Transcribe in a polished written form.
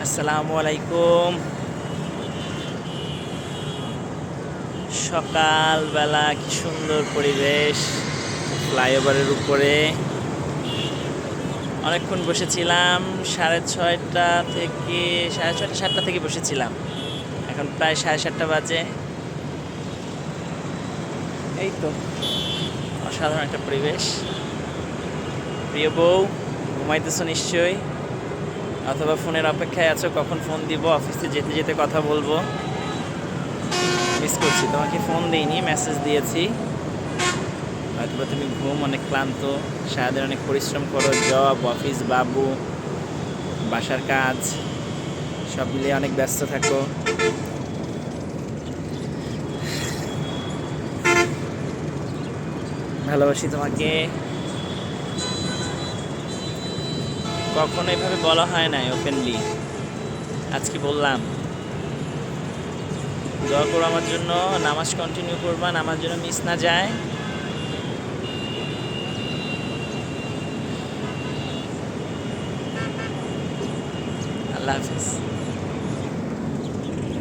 আসসালামু আলাইকুম। সকালবেলা কি সুন্দর পরিবেশ, ফ্লাইওভারের উপরে অনেকক্ষণ বসেছিলাম। 6:30 থেকে 6:30 7টা থেকে বসেছিলাম, এখন প্রায় 7:30 বাজে। এই তো অসাধারণ একটা পরিবেশ। প্রিয় বউ, ঘুমাইতেছো নিশ্চয়ই, অথবা ফোনের অপেক্ষায় আছো কখন ফোন দিব, অফিসে যেতে যেতে কথা বলবো। মিস করছি, তোমাকে ফোন দিইনি, মেসেজ দিয়েছি। হয়তো তুমি ঘুম, অনেক ক্লান্ত, সারাদিন অনেক পরিশ্রম করো, জব, অফিস, বাবু, বাসার কাজ সব মিলিয়ে অনেক ব্যস্ত থাকো। ভালোবাসি তোমাকে। কখনো এভাবে বলা হয় নাই ওপেনলি, আজকে বললাম। দোয়া করো আমার জন্য, নামাজ কন্টিনিউ করবা, নামাজ যেন মিস না যায়। আল্লাহ হাফিজ।